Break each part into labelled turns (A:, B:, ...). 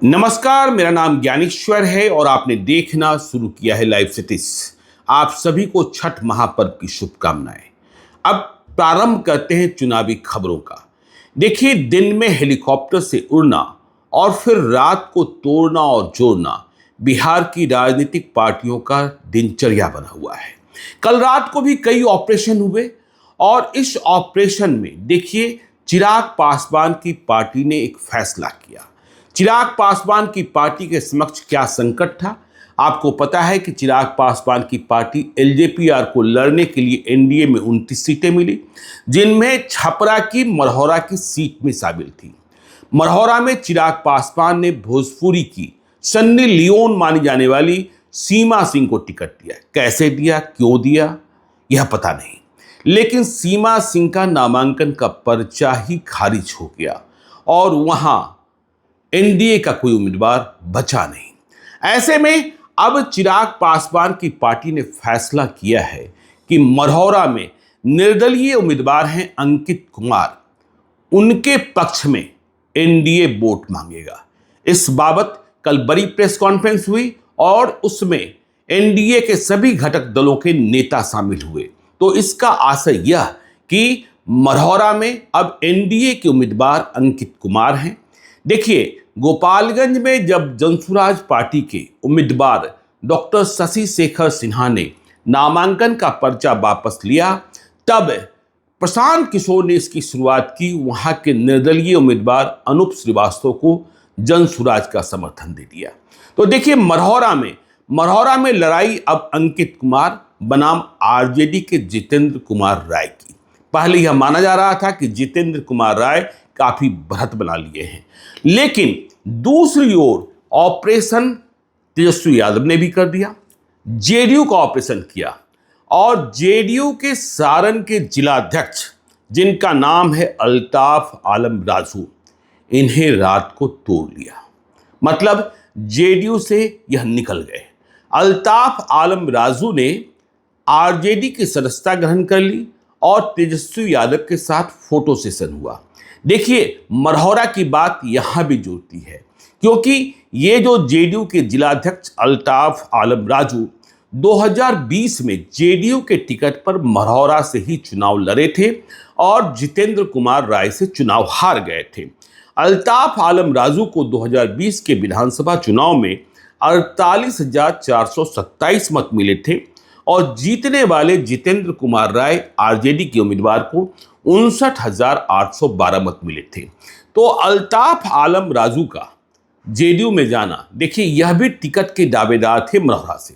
A: नमस्कार, मेरा नाम ज्ञानेश्वर है और आपने देखना शुरू किया है लाइव सिटीज। आप सभी को छठ महापर्व की शुभकामनाएं। अब प्रारंभ करते हैं चुनावी खबरों का। देखिए, दिन में हेलीकॉप्टर से उड़ना और फिर रात को तोड़ना और जोड़ना बिहार की राजनीतिक पार्टियों का दिनचर्या बना हुआ है। कल रात को भी कई ऑपरेशन हुए और इस ऑपरेशन में देखिए, चिराग पासवान की पार्टी ने एक फैसला किया। चिराग पासवान की पार्टी के समक्ष क्या संकट था? आपको पता है कि चिराग पासवान की पार्टी एलजेपीआर को लड़ने के लिए एनडीए में 29 सीटें मिली, जिनमें छपरा की मरहौरा की सीट में शामिल थी। मरहौरा में चिराग पासवान ने भोजपुरी की सन्नी लियोन मानी जाने वाली सीमा सिंह को टिकट दिया। कैसे दिया, क्यों दिया, यह पता नहीं, लेकिन सीमा सिंह का नामांकन का पर्चा ही खारिज हो गया और वहां एनडीए का कोई उम्मीदवार बचा नहीं। ऐसे में अब चिराग पासवान की पार्टी ने फैसला किया है कि मरहौरा में निर्दलीय उम्मीदवार हैं अंकित कुमार, उनके पक्ष में एनडीए वोट मांगेगा। इस बाबत कल बड़ी प्रेस कॉन्फ्रेंस हुई और उसमें एनडीए के सभी घटक दलों के नेता शामिल हुए। तो इसका आशय यह कि मरहौरा में अब एनडीए के उम्मीदवार अंकित कुमार हैं। देखिए, गोपालगंज में जब जनसुराज पार्टी के उम्मीदवार डॉक्टर शशि शेखर सिन्हा ने नामांकन का पर्चा वापस लिया, तब प्रशांत किशोर ने इसकी शुरुआत की। वहां के निर्दलीय उम्मीदवार अनूप श्रीवास्तव को जनसुराज का समर्थन दे दिया। तो देखिए, मरहौरा में लड़ाई अब अंकित कुमार बनाम आरजेडी के जितेंद्र कुमार राय की। पहले यह माना जा रहा था कि जितेंद्र कुमार राय काफी बढ़त बना लिए हैं, लेकिन दूसरी ओर ऑपरेशन तेजस्वी यादव ने भी कर दिया। जेडीयू का ऑपरेशन किया और जेडीयू के सारण के जिलाध्यक्ष, जिनका नाम है अल्ताफ आलम राजू, इन्हें रात को तोड़ लिया। मतलब जेडीयू से यह निकल गए। अल्ताफ आलम राजू ने आरजेडी की सदस्यता ग्रहण कर ली और तेजस्वी यादव के साथ फोटो सेशन हुआ। देखिए, मरहौरा की बात यहां भी जुड़ती है, क्योंकि ये जो जेडीयू के जिलाध्यक्ष अल्ताफ आलम राजू 2020 में जेडीयू के टिकट पर मरहौरा से ही चुनाव लड़े थे और जितेंद्र कुमार राय से चुनाव हार गए थे। अल्ताफ आलम राजू को 2020 के विधानसभा चुनाव में 48,427 मत मिले थे और जीतने वाले जितेंद्र कुमार राय आरजेडी के उम्मीदवार को 59,812 मत मिले थे। तो अल्ताफ आलम राजू का जेडीयू में जाना, देखिए, यह भी टिकट के दावेदार थे मरहौरा से,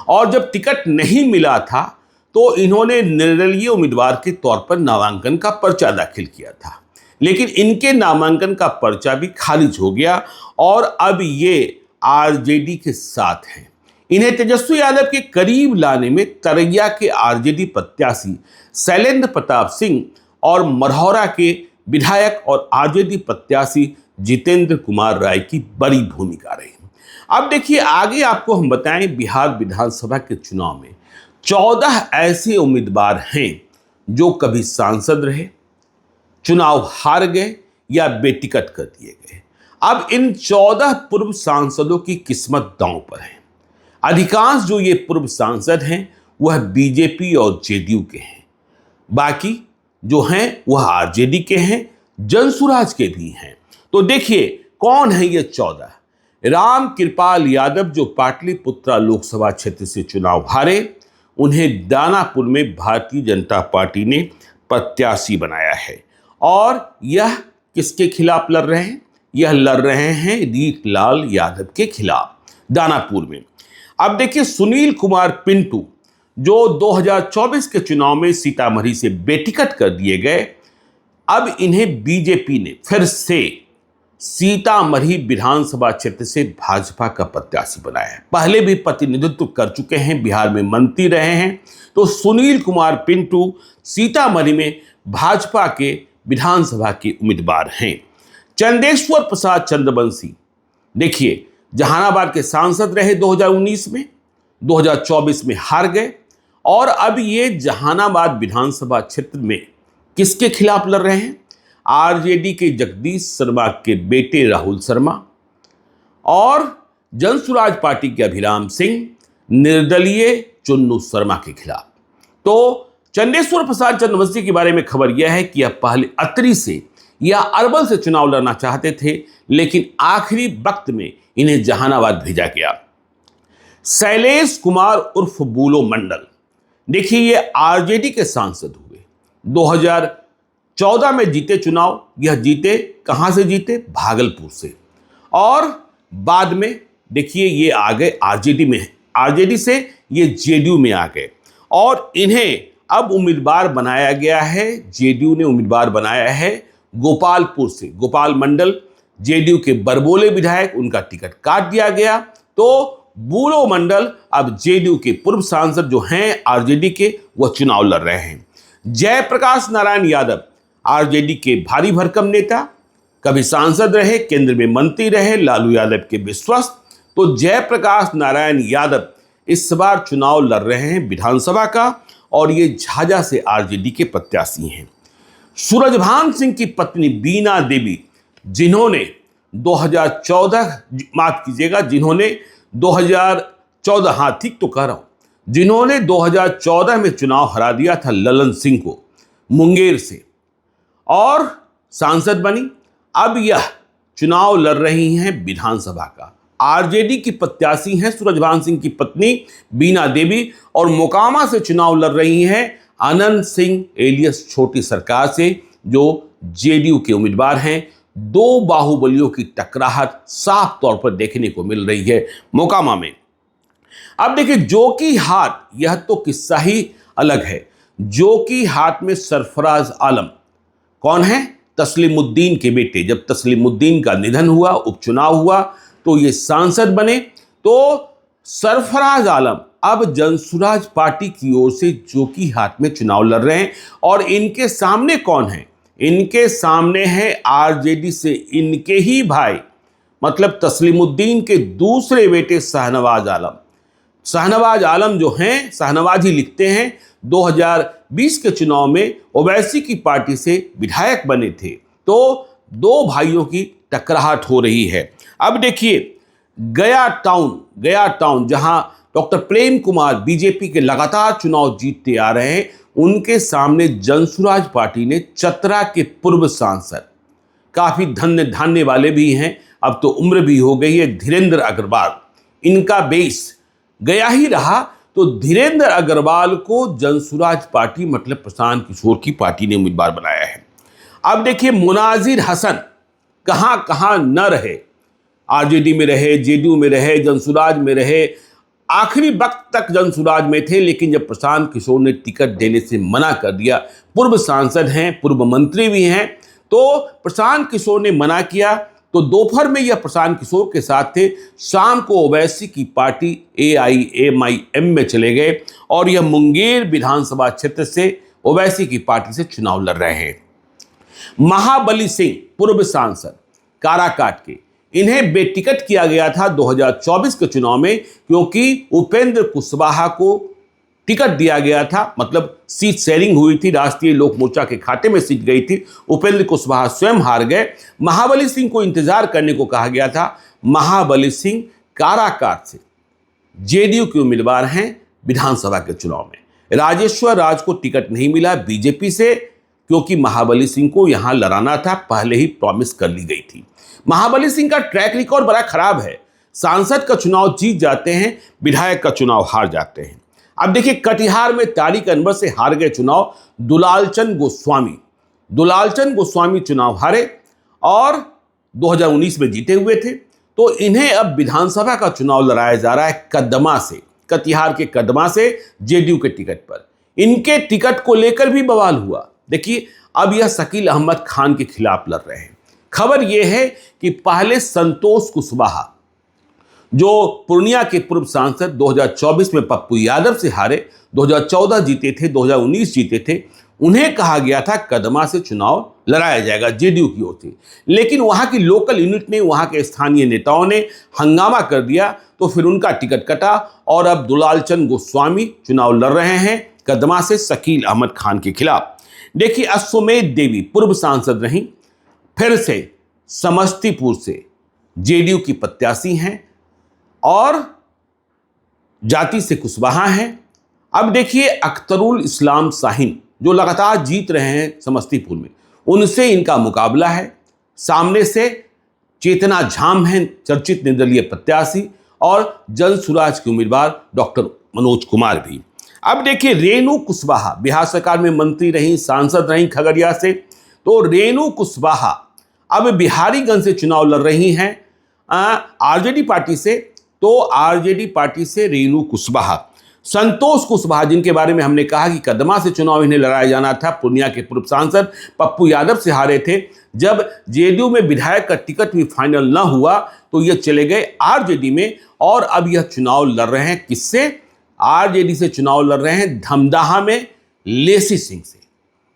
A: और जब टिकट नहीं मिला था तो इन्होंने निर्दलीय उम्मीदवार के तौर पर नामांकन का पर्चा दाखिल किया था, लेकिन इनके नामांकन का पर्चा भी खारिज हो गया और अब ये आरजेडी के साथ हैं। इन्हें तेजस्वी यादव के करीब लाने में तरैया के आरजेडी प्रत्याशी शैलेंद्र प्रताप सिंह और मरहौरा के विधायक और आरजेडी प्रत्याशी जितेंद्र कुमार राय की बड़ी भूमिका रही। अब देखिए, आगे आपको हम बताएं, बिहार विधानसभा के चुनाव में 14 ऐसे उम्मीदवार हैं जो कभी सांसद रहे, चुनाव हार गए या बेटिकट कर दिए गए। अब इन 14 पूर्व सांसदों की किस्मत दांव पर है। अधिकांश जो ये पूर्व सांसद हैं वह बीजेपी और जेडीयू के हैं, बाकी जो हैं वह आरजेडी के हैं, जनसुराज के भी हैं। तो देखिए, कौन है ये 14? राम कृपाल यादव, जो पाटलिपुत्रा लोकसभा क्षेत्र से चुनाव हारे, उन्हें दानापुर में भारतीय जनता पार्टी ने प्रत्याशी बनाया है। और यह किसके खिलाफ लड़ रहे हैं? यह लड़ रहे हैं रीतलाल यादव के खिलाफ दानापुर में। अब देखिए, सुनील कुमार पिंटू, जो 2024 के चुनाव में सीतामढ़ी से बेटिकट कर दिए गए, अब इन्हें बीजेपी ने फिर से सीतामढ़ी विधानसभा क्षेत्र से भाजपा का प्रत्याशी बनाया है। पहले भी प्रतिनिधित्व कर चुके हैं, बिहार में मंत्री रहे हैं। तो सुनील कुमार पिंटू सीतामढ़ी में भाजपा के विधानसभा के उम्मीदवार हैं। चंदेश्वर प्रसाद चंद्रवंशी, देखिए, जहानाबाद के सांसद रहे 2019 में, 2024 में हार गए और अब ये जहानाबाद विधानसभा क्षेत्र में किसके खिलाफ लड़ रहे हैं? आरजेडी के जगदीश शर्मा के बेटे राहुल शर्मा और जनसुराज पार्टी के अभिराम सिंह निर्दलीय चुन्नू शर्मा के खिलाफ। तो चंदेश्वर प्रसाद चंद्रवंशी के बारे में खबर यह है कि यह पहले अतरी से या अरवल से चुनाव लड़ना चाहते थे, लेकिन आखिरी वक्त में इन्हें जहानाबाद भेजा गया। शैलेश कुमार उर्फ बूलो मंडल, देखिए ये आरजेडी के सांसद हुए, 2014 में जीते चुनाव। यह जीते कहां से जीते? भागलपुर से। और बाद में देखिए ये आ गए आरजेडी में, आरजेडी से ये जेडीयू में आ गए और इन्हें अब उम्मीदवार बनाया गया है, जेडीयू ने उम्मीदवार बनाया है गोपालपुर से। गोपाल मंडल जेडीयू के बरबोले विधायक, उनका टिकट काट दिया गया। तो बूलो मंडल अब जेडीयू के पूर्व सांसद जो हैं आरजेडी के, वह चुनाव लड़ रहे हैं। जयप्रकाश नारायण यादव आरजेडी के भारी भरकम नेता, कभी सांसद रहे, केंद्र में मंत्री रहे, लालू यादव के विश्वस्त। तो जयप्रकाश नारायण यादव इस बार चुनाव लड़ रहे हैं विधानसभा का और ये झाझा से आरजेडी के प्रत्याशी हैं। सूरजभान सिंह की पत्नी बीना देवी, जिन्होंने 2014 माफ कीजिएगा, जिन्होंने 2014, हाँ ठीक तो कह रहा हूं, जिन्होंने 2014 में चुनाव हरा दिया था ललन सिंह को मुंगेर से और सांसद बनी। अब यह चुनाव लड़ रही हैं विधानसभा का। आरजेडी की प्रत्याशी हैं सूरजभान सिंह की पत्नी बीना देवी और मोकामा से चुनाव लड़ रही हैं आनंद सिंह एलियस छोटी सरकार से, जो जेडीयू के उम्मीदवार हैं। दो बाहुबलियों की टकराहट साफ तौर पर देखने को मिल रही है मोकामा में। अब देखिए जोकी हाट, यह तो किस्सा ही अलग है। जोकी हाट में सरफराज आलम कौन है? तस्लीमुद्दीन के बेटे। जब तस्लीमुद्दीन का निधन हुआ, उपचुनाव हुआ, तो ये सांसद बने। तो सरफराज आलम अब जनसुराज पार्टी की ओर से जोकी हाट में चुनाव लड़ रहे हैं और इनके सामने कौन है? इनके सामने है आरजेडी से इनके ही भाई, मतलब तस्लीमुद्दीन के दूसरे बेटे शाहनवाज आलम। शाहनवाज आलम जो हैं, शाहनवाज ही लिखते हैं, 2020 के चुनाव में ओवैसी की पार्टी से विधायक बने थे। तो दो भाइयों की टकराहट हो रही है। अब देखिए गया टाउन जहां डॉक्टर प्रेम कुमार बीजेपी के लगातार चुनाव जीतते आ रहे हैं, उनके सामने जनसुराज पार्टी ने चतरा के पूर्व सांसद, काफी धन्य धान्य वाले भी हैं, अब तो उम्र भी हो गई है, धीरेन्द्र अग्रवाल, इनका बेस गया ही रहा। तो धीरेन्द्र अग्रवाल को जनसुराज पार्टी मतलब प्रशांत किशोर की पार्टी ने उम्मीदवार बनाया है। अब देखिए मुनाजिर हसन कहां कहां न रहे, आरजेडी में रहे, जेडीयू में रहे, जनसुराज में रहे, आखिरी वक्त तक जनसुराज में थे, लेकिन जब प्रशांत किशोर ने टिकट देने से मना कर दिया, पूर्व सांसद हैं, पूर्व मंत्री भी हैं, तो प्रशांत किशोर ने मना किया। तो दोपहर में यह प्रशांत किशोर के साथ थे, शाम को ओवैसी की पार्टी AIMIM में चले गए और यह मुंगेर विधानसभा क्षेत्र से ओवैसी की पार्टी से चुनाव लड़ रहे हैं। महाबली सिंह पूर्व सांसद काराकाट के, इन्हें बेटिकट किया गया था 2024 के चुनाव में, क्योंकि उपेंद्र कुशवाहा को टिकट दिया गया था, मतलब सीट शेयरिंग हुई थी, राष्ट्रीय लोक मोर्चा के खाते में सीट गई थी, उपेंद्र कुशवाहा स्वयं हार गए। महाबली सिंह को इंतजार करने को कहा गया था। महाबली सिंह काराकाट से जेडीयू के उम्मीदवार हैं विधानसभा के चुनाव में। राजेश्वर राज को टिकट नहीं मिला बीजेपी से, क्योंकि महाबली सिंह को यहां लड़ाना था, पहले ही प्रॉमिस कर ली गई थी। महाबली सिंह का ट्रैक रिकॉर्ड बड़ा खराब है, सांसद का चुनाव जीत जाते हैं, विधायक का चुनाव हार जाते हैं। अब देखिए कटिहार में तारिक अनवर से हार गए चुनाव दुलालचंद गोस्वामी चुनाव हारे और 2019 में जीते हुए थे। तो इन्हें अब विधानसभा का चुनाव लड़ाया जा रहा है कदमा से, कटिहार के कदमा से, जेडीयू के टिकट पर। इनके टिकट को लेकर भी बवाल हुआ। देखिए अब यह शकील अहमद खान के खिलाफ लड़ रहे हैं। खबर यह है कि पहले संतोष कुशवाहा जो पूर्णिया के पूर्व सांसद 2024 में पप्पू यादव से हारे, 2014 जीते थे, 2019 जीते थे, उन्हें कहा गया था कदमा से चुनाव लड़ाया जाएगा जेडीयू की ओर से, लेकिन वहां की लोकल यूनिट ने, वहां के स्थानीय नेताओं ने हंगामा कर दिया, तो फिर उनका टिकट कटा और अब दुलालचंद गोस्वामी चुनाव लड़ रहे हैं कदमा से शकील अहमद खान के खिलाफ। देखिए अश्वमेध देवी पूर्व सांसद रहीं, फिर से समस्तीपुर से जेडीयू की प्रत्याशी हैं और जाति से कुशवाहा हैं। अब देखिए अख्तरुल इस्लाम शाहीन जो लगातार जीत रहे हैं समस्तीपुर में, उनसे इनका मुकाबला है। सामने से चेतना झाम हैं चर्चित निर्दलीय प्रत्याशी और जन सुराज के उम्मीदवार डॉक्टर मनोज कुमार भी। अब देखिए रेणु कुशवाहा बिहार सरकार में मंत्री रही, सांसद रही खगड़िया से, तो रेणु कुशवाहा अब बिहारीगंज से चुनाव लड़ रही हैं आरजेडी पार्टी से। तो आरजेडी पार्टी से रेणु कुशवाहा, संतोष कुशवाहा जिनके बारे में हमने कहा कि कदमा से चुनाव इन्हें लड़ाया जाना था, पूर्णिया के पूर्व सांसद पप्पू यादव से हारे थे। जब जेडीयू में विधायक का टिकट भी फाइनल न हुआ तो ये चले गए आरजेडी में और अब यह चुनाव लड़ रहे हैं किससे? आरजेडी से चुनाव लड़ रहे हैं धमदाहा में लेसी सिंह से,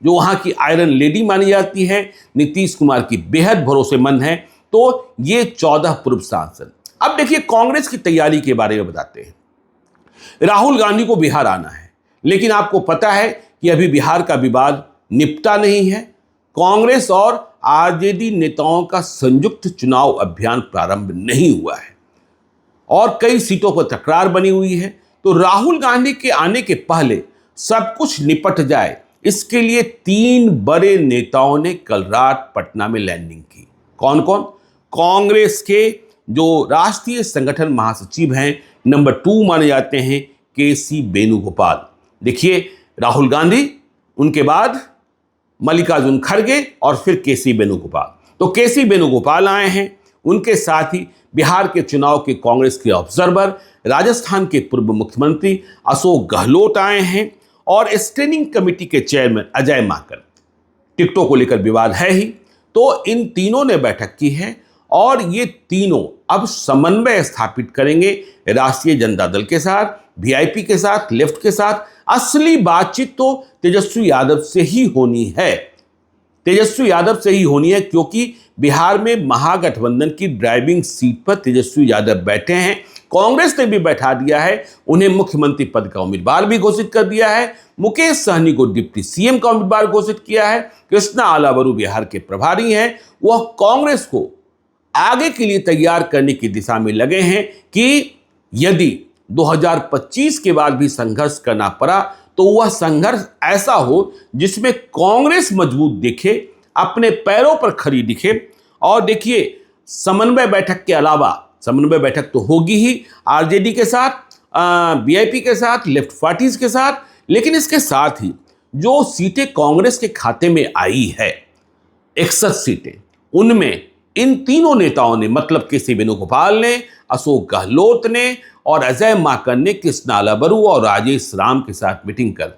A: जो वहां की आयरन लेडी मानी जाती है, नीतीश कुमार की बेहद भरोसेमंद है। तो ये 14 पूर्व सांसद। अब देखिए कांग्रेस की तैयारी के बारे में बताते हैं। राहुल गांधी को बिहार आना है, लेकिन आपको पता है कि अभी बिहार का विवाद निपटा नहीं है। कांग्रेस और आरजेडी नेताओं का संयुक्त चुनाव अभियान प्रारंभ नहीं हुआ है और कई सीटों पर तकरार बनी हुई है। तो राहुल गांधी के आने के पहले सब कुछ निपट जाए, इसके लिए 3 बड़े नेताओं ने कल रात पटना में लैंडिंग की। कौन कौन? कांग्रेस के जो राष्ट्रीय संगठन महासचिव हैं, नंबर 2 माने जाते हैं केसी वेणुगोपाल। देखिए राहुल गांधी, उनके बाद मल्लिकार्जुन खड़गे और फिर केसी वेणुगोपाल। तो केसी वेणुगोपाल आए हैं, उनके साथ ही बिहार के चुनाव के कांग्रेस के ऑब्जर्वर, राजस्थान के पूर्व मुख्यमंत्री अशोक गहलोत आए हैं और स्क्रीनिंग कमेटी के चेयरमैन अजय माकन। टिकटों को लेकर विवाद है ही, तो इन तीनों ने बैठक की है और ये तीनों अब समन्वय स्थापित करेंगे राष्ट्रीय जनता दल के साथ, वीआईपी के साथ, लेफ्ट के साथ। असली बातचीत तो तेजस्वी यादव से ही होनी है, तेजस्वी यादव से ही होनी है, क्योंकि बिहार में महागठबंधन की ड्राइविंग सीट पर तेजस्वी यादव बैठे हैं। कांग्रेस ने भी बैठा दिया है, उन्हें मुख्यमंत्री पद का उम्मीदवार भी घोषित कर दिया है। मुकेश सहनी को डिप्टी सीएम का उम्मीदवार घोषित किया है। कृष्णा आलावरू बिहार के प्रभारी हैं, वह कांग्रेस को आगे के लिए तैयार करने की दिशा में लगे हैं कि यदि 2025 के बाद भी संघर्ष करना पड़ा तो वह संघर्ष ऐसा हो जिसमें कांग्रेस मजबूत दिखे, अपने पैरों पर खड़ी दिखे। और देखिए समन्वय बैठक के अलावा, समन्वय बैठक तो होगी ही आरजेडी के साथ, वीआईपी के साथ, लेफ्ट पार्टीज के साथ, लेकिन इसके साथ ही जो सीटें कांग्रेस के खाते में आई है 61 सीटें, उनमें इन तीनों नेताओं ने, मतलब केसी वेणुगोपाल ने, अशोक गहलोत ने और अजय माकन ने कृष्णा आलावरू और राजेश राम के साथ मीटिंग कर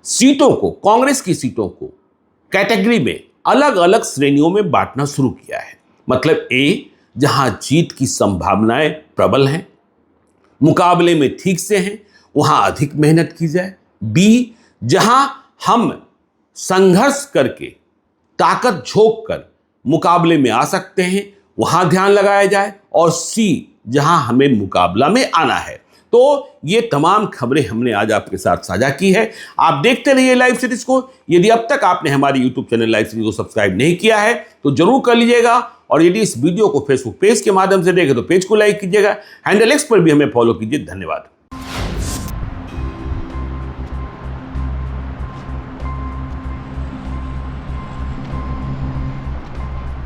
A: सीटों को, कांग्रेस की सीटों को कैटेगरी में अलग अलग श्रेणियों में बांटना शुरू किया है। मतलब ए, जहां जीत की संभावनाएं प्रबल हैं, मुकाबले में ठीक से हैं, वहां अधिक मेहनत की जाए। बी, जहां हम संघर्ष करके, ताकत झोंक कर मुकाबले में आ सकते हैं, वहां ध्यान लगाया जाए। और सी, जहां हमें मुकाबला में आना है। तो ये तमाम खबरें हमने आज आपके साथ साझा की है। आप देखते रहिए लाइव सीरीज को। यदि अब तक आपने हमारे यूट्यूब चैनल लाइव सीरीज को सब्सक्राइब नहीं किया है तो जरूर कर लीजिएगा, और यदि इस वीडियो को फेसबुक पेज के माध्यम से देखें तो पेज को लाइक कीजिएगा। हैंडल एक्स पर भी हमें फॉलो कीजिए। धन्यवाद।